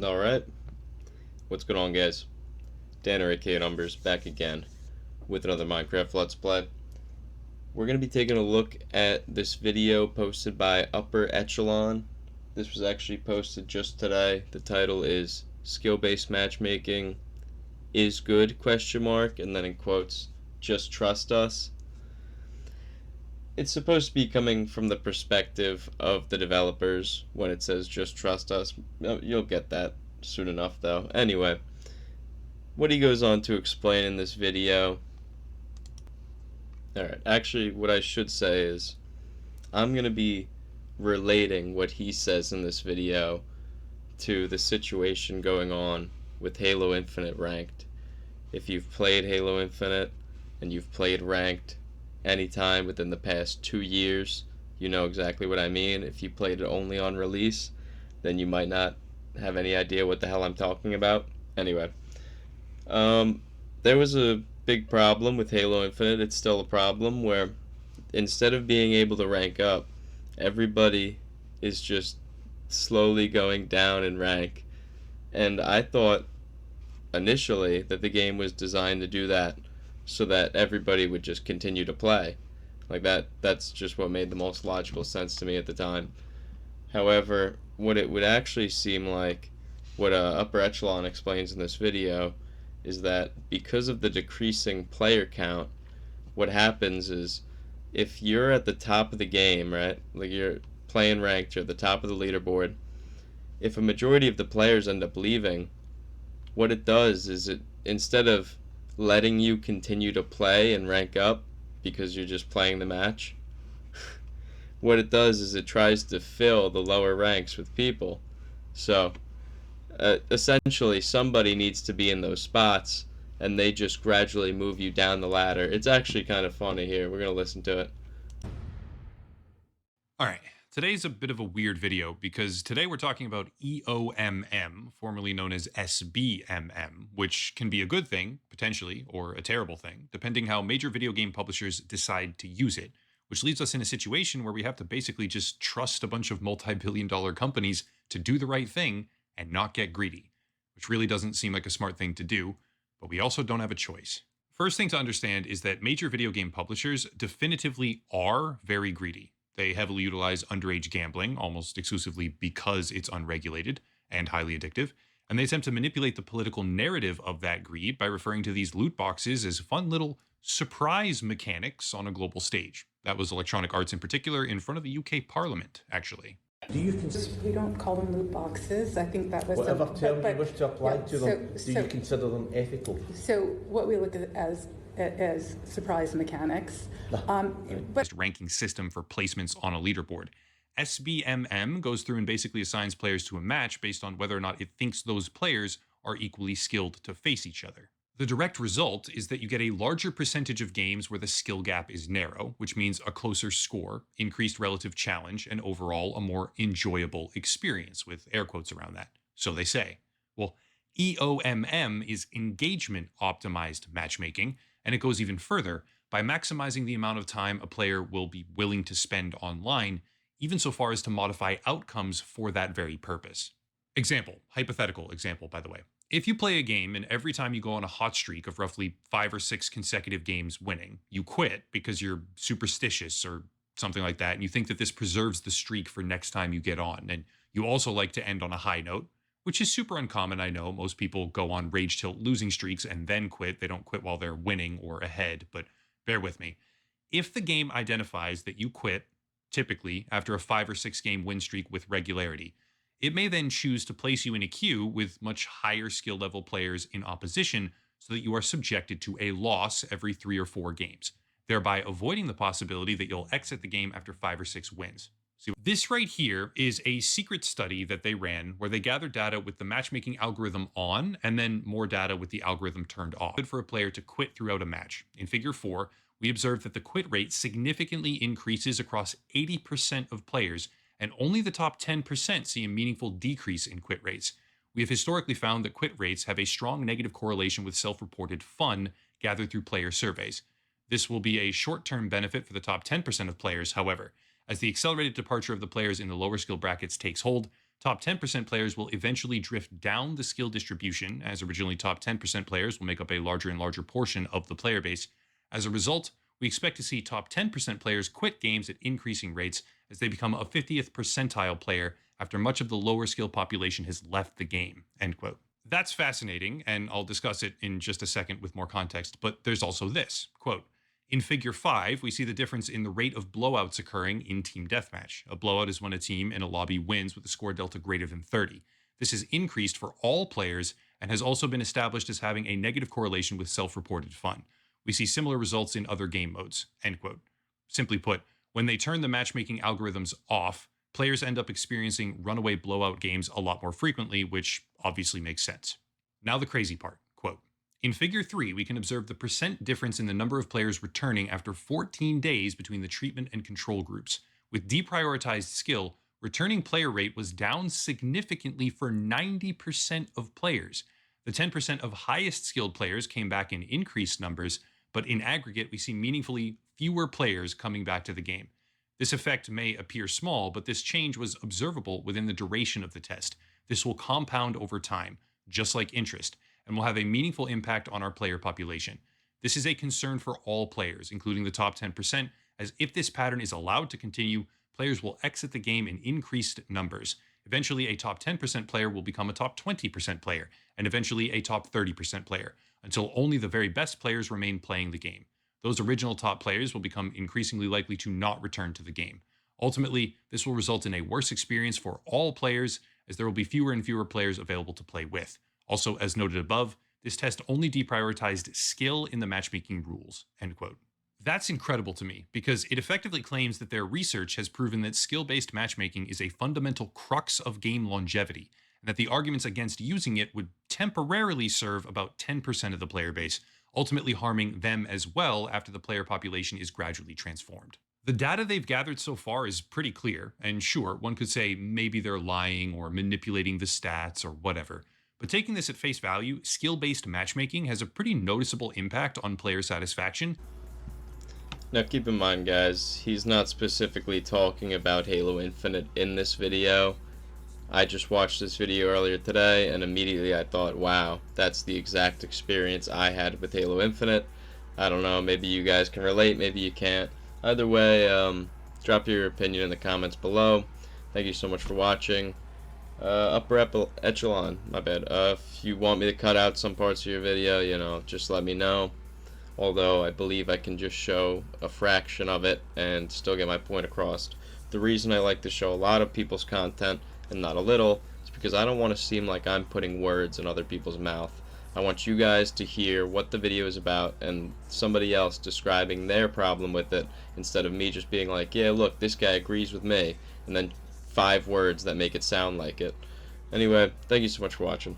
Alright, what's going on, guys? Dan or AK Numbers back again with another Minecraft Let's Play. We're going to be taking a look at this video posted by Upper Echelon. This was actually posted just today. The title is Skill-Based Matchmaking is Good, ? And then in quotes, just trust us. It's supposed to be coming from the perspective of the developers when it says just trust us. You'll get that soon enough though. Anyway, what he goes on to explain in this video. Alright, actually what I should say is I'm going to be relating what he says in this video to the situation going on with Halo Infinite Ranked. If you've played Halo Infinite and you've played Ranked anytime within the past 2 years, you know exactly what I mean. If you played it only on release, then you might not have any idea what the hell I'm talking about. Anyway, there was a big problem with Halo Infinite. It's still a problem where instead of being able to rank up, everybody is just slowly going down in rank. And I thought initially that the game was designed to do that so that everybody would just continue to play. Like that's just what made the most logical sense to me at the time. However, what it would actually seem like, what Upper Echelon explains in this video, is that because of the decreasing player count, what happens is if you're at the top of the game, right, like you're playing ranked, you're at the top of the leaderboard, if a majority of the players end up leaving, what it does is it, instead of letting you continue to play and rank up because you're just playing the match, what it does is it tries to fill the lower ranks with people. So essentially somebody needs to be in those spots and they just gradually move you down the ladder. It's actually kind of funny here. We're going to listen to it. All right, today's a bit of a weird video because today we're talking about EOMM, formerly known as Sbmm, which can be a good thing, potentially, or a terrible thing, depending how major video game publishers decide to use it, which leaves us in a situation where we have to basically just trust a bunch of multi-billion-dollar companies to do the right thing and not get greedy, which really doesn't seem like a smart thing to do, but we also don't have a choice. First thing to understand is that major video game publishers definitively are very greedy. They heavily utilize underage gambling, almost exclusively because it's unregulated and highly addictive. And they attempt to manipulate the political narrative of that greed by referring to these loot boxes as fun little surprise mechanics on a global stage. That was Electronic Arts in particular in front of the UK Parliament, actually. Do you consider We don't call them loot boxes. I think that was whatever term but- you wish to apply yeah, to them, do you consider them ethical? So what we look at as surprise mechanics, but Ranking system for placements on a leaderboard. SBMM goes through and basically assigns players to a match based on whether or not it thinks those players are equally skilled to face each other. The direct result is that you get a larger percentage of games where the skill gap is narrow, which means a closer score, increased relative challenge, and overall a more enjoyable experience, with air quotes around that. So they say. Well, EOMM is engagement optimized matchmaking, and it goes even further by maximizing the amount of time a player will be willing to spend online, even so far as to modify outcomes for that very purpose. Example, hypothetical example, by the way. If you play a game and every time you go on a hot streak of roughly 5 or 6 consecutive games winning, you quit because you're superstitious or something like that, and you think that this preserves the streak for next time you get on, and you also like to end on a high note, which is super uncommon, I know. Most people go on rage tilt losing streaks and then quit. They don't quit while they're winning or ahead, but bear with me. If the game identifies that you quit, typically after a 5 or 6 game win streak with regularity, it may then choose to place you in a queue with much higher skill level players in opposition so that you are subjected to a loss every 3 or 4 games, thereby avoiding the possibility that you'll exit the game after 5 or 6 wins. See, this right here is a secret study that they ran where they gathered data with the matchmaking algorithm on and then more data with the algorithm turned off. Good for a player to quit throughout a match. In figure 4, we observed that the quit rate significantly increases across 80% of players, and only the top 10% see a meaningful decrease in quit rates. We have historically found that quit rates have a strong negative correlation with self-reported fun gathered through player surveys. This will be a short-term benefit for the top 10% of players, however. As the accelerated departure of the players in the lower skill brackets takes hold, Top 10% players will eventually drift down the skill distribution, as originally top 10% players will make up a larger and larger portion of the player base. As a result, we expect to see top 10% players quit games at increasing rates as they become a 50th percentile player after much of the lower skill population has left the game. End quote. That's fascinating, and I'll discuss it in just a second with more context, but there's also this quote. In Figure 5, we see the difference in the rate of blowouts occurring in Team Deathmatch. A blowout is when a team in a lobby wins with a score delta greater than 30. This has increased for all players and has also been established as having a negative correlation with self-reported fun. We see similar results in other game modes. End quote. Simply put, when they turn the matchmaking algorithms off, players end up experiencing runaway blowout games a lot more frequently, which obviously makes sense. Now the crazy part. Quote. In Figure 3, we can observe the percent difference in the number of players returning after 14 days between the treatment and control groups. With deprioritized skill, returning player rate was down significantly for 90% of players. The 10% of highest skilled players came back in increased numbers, but in aggregate, we see meaningfully fewer players coming back to the game. This effect may appear small, but this change was observable within the duration of the test. This will compound over time, just like interest, and will have a meaningful impact on our player population. This is a concern for all players, including the top 10%, as if this pattern is allowed to continue, players will exit the game in increased numbers. Eventually, a top 10% player will become a top 20% player, and eventually a top 30% player, until only the very best players remain playing the game. Those original top players will become increasingly likely to not return to the game. Ultimately, this will result in a worse experience for all players, as there will be fewer and fewer players available to play with. Also, as noted above, this test only deprioritized skill in the matchmaking rules. End quote. That's incredible to me because it effectively claims that their research has proven that skill-based matchmaking is a fundamental crux of game longevity, and that the arguments against using it would temporarily serve about 10% of the player base, ultimately harming them as well after the player population is gradually transformed. The data they've gathered so far is pretty clear, and sure, one could say maybe they're lying or manipulating the stats or whatever. But taking this at face value, skill-based matchmaking has a pretty noticeable impact on player satisfaction. Now keep in mind, guys, he's not specifically talking about Halo Infinite in this video. I just watched this video earlier today, and immediately I thought, wow, that's the exact experience I had with Halo Infinite. I don't know, maybe you guys can relate, maybe you can't. Either way, drop your opinion in the comments below. Thank you so much for watching. Upper echelon, my bad. If you want me to cut out some parts of your video, you know, just let me know. Although I believe I can just show a fraction of it and still get my point across. The reason I like to show a lot of people's content and not a little is because I don't want to seem like I'm putting words in other people's mouth. I want you guys to hear what the video is about and somebody else describing their problem with it instead of me just being like, yeah, look, this guy agrees with me, and then 5 words that make it sound like it. Anyway, thank you so much for watching.